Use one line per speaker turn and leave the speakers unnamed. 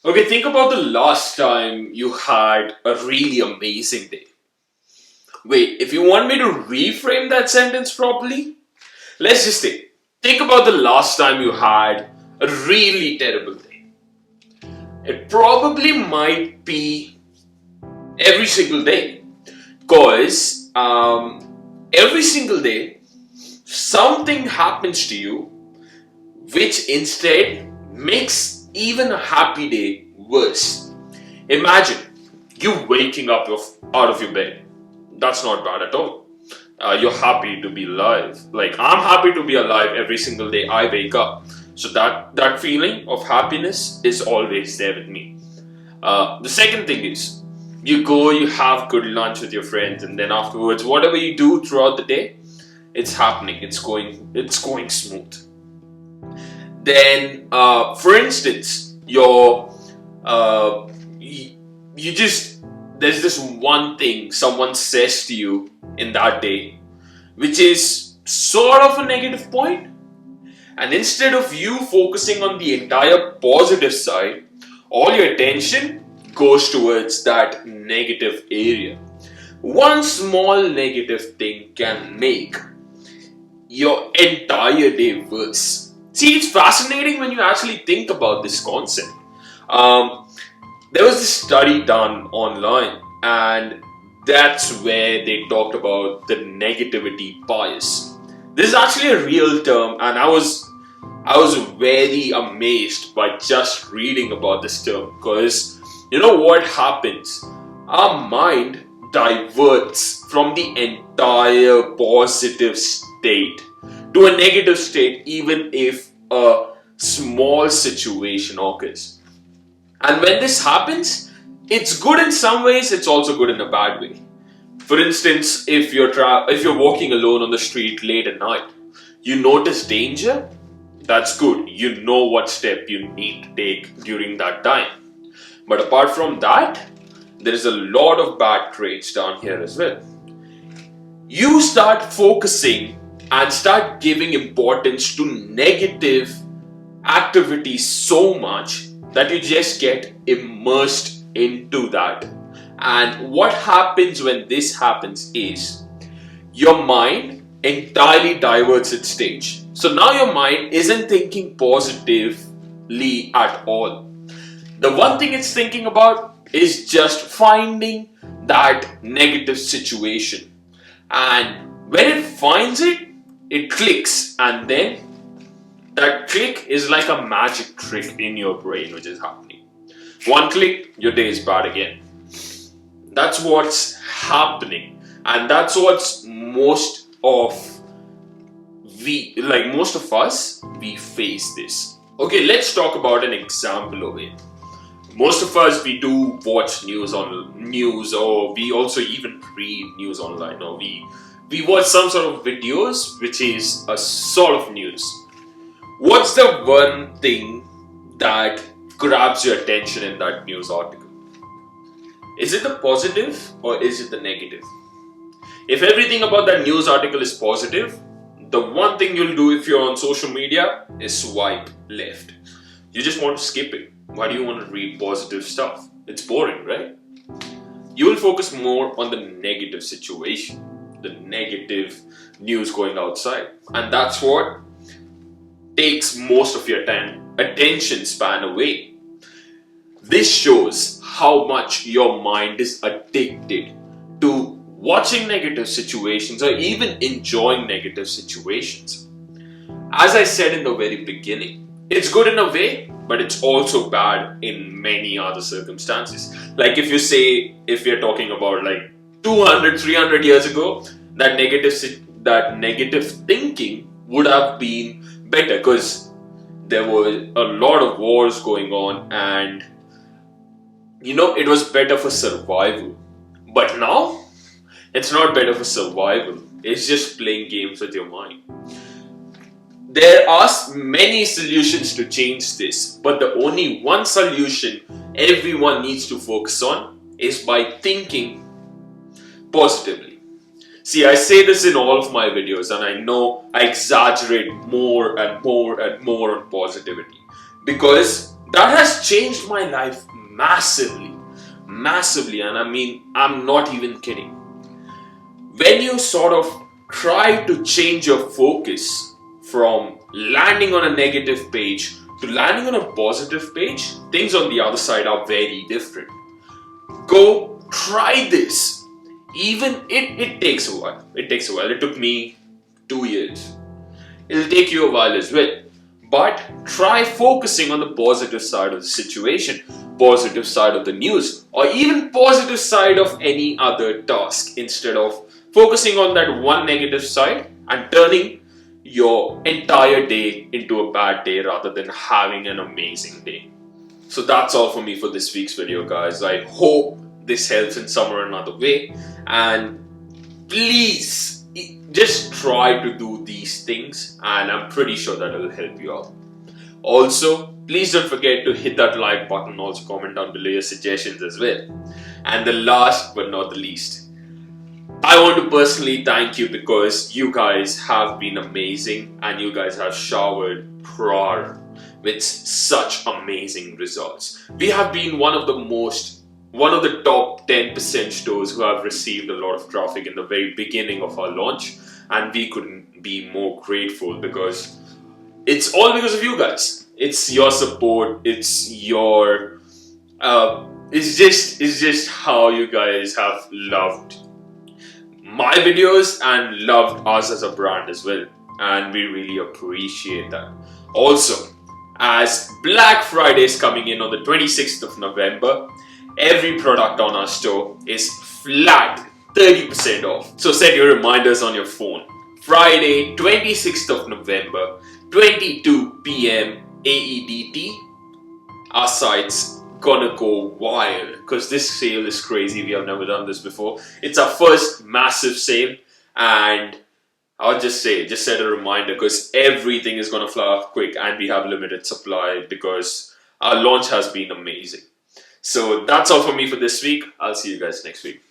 Okay, think about the last time you had a really amazing day. Wait, if you want me to reframe that sentence properly, let's just say, think about the last time you had a really terrible day. It probably might be every single day. Because every single day, something happens to you which instead makes even a happy day worse. Imagine you waking up out of your bed. That's not bad at all. You're happy to be alive. Like, I'm happy to be alive every single day I wake up. So that feeling of happiness is always there with me. The second thing is, you go, you have good lunch with your friends, and then afterwards, whatever you do throughout the day, it's happening. It's going smooth. Then, for instance, you just there's this one thing someone says to you in that day, which is sort of a negative point, and instead of you focusing on the entire positive side, all your attention goes towards that negative area. One small negative thing can make your entire day worse. See, it's fascinating when you actually think about this concept. Um, there was this study done online, and that's where they talked about the negativity bias. This is actually a real term, and I was very amazed by just reading about this term, because you know what happens? Our mind diverts from the entire positive state to a negative state, even if a small situation occurs. And when this happens, it's good in some ways, it's also good in a bad way. For instance, if you're walking alone on the street late at night, you notice danger, that's good. You know what step you need to take during that time. But apart from that, there is a lot of bad traits down here as well. You start focusing and start giving importance to negative activities so much that you just get immersed into that. And what happens when this happens is your mind entirely diverts its stage. So now your mind isn't thinking positively at all. The one thing it's thinking about is just finding that negative situation. And when it finds it, it clicks, and then that click is like a magic trick in your brain which is happening. One click, your day is bad again. That's what's happening, and that's what's most of us, we face this. Okay, let's talk about an example of it. Most of us, we do watch news, or we also even read news online, or we watch some sort of videos which is a sort of news. What's the one thing that grabs your attention in that news article? Is it the positive or is it the negative? If everything about that news article is positive, the one thing you'll do if you're on social media is swipe left. You just want to skip it. Why do you want to read positive stuff? It's boring, right? You will focus more on the negative situation, the negative news going outside. And that's what takes most of your time, attention span away. This shows how much your mind is addicted to watching negative situations or even enjoying negative situations. As I said in the very beginning, it's good in a way, but it's also bad in many other circumstances. Like if you're talking about like 200, 300 years ago, that negative thinking would have been better, because there were a lot of wars going on, and it was better for survival. But now it's not better for survival, it's just playing games with your mind. There are many solutions to change this, but the only one solution everyone needs to focus on is by thinking positively. See, I say this in all of my videos, and I know I exaggerate more and more and more on positivity, because That has changed my life massively. Massively, and I mean, I'm not even kidding. When you sort of try to change your focus from landing on a negative page to landing on a positive page, things on the other side are very different. Go try this. Even it takes a while. It takes a while. It took me 2 years. It'll take you a while as well. But try focusing on the positive side of the situation, positive side of the news, or even positive side of any other task instead of focusing on that one negative side and turning your entire day into a bad day rather than having an amazing day. So that's all for me for this week's video, guys. I hope this helps in some or another way, and please just try to do these things, and I'm pretty sure that will help you out. Also, please don't forget to hit that like button, also comment down below your suggestions as well. And the last but not the least, I want to personally thank you because you guys have been amazing and you guys have showered PRAR with such amazing results. We have been one of the top 10% stores who have received a lot of traffic in the very beginning of our launch, and we couldn't be more grateful because it's all because of you guys. It's your support. It's your it's just how you guys have loved my videos and loved us as a brand as well, and we really appreciate that. Also, as Black Friday is coming in on the 26th of November, every product on our store is flat 30% off. So set your reminders on your phone. Friday, 26th of November, 22 p.m. AEDT. Our site's gonna go wild because this sale is crazy. We have never done this before. It's our first massive sale, and I'll just say, just set a reminder because everything is gonna fly off quick and we have limited supply because our launch has been amazing. So that's all for me for this week. I'll see you guys next week.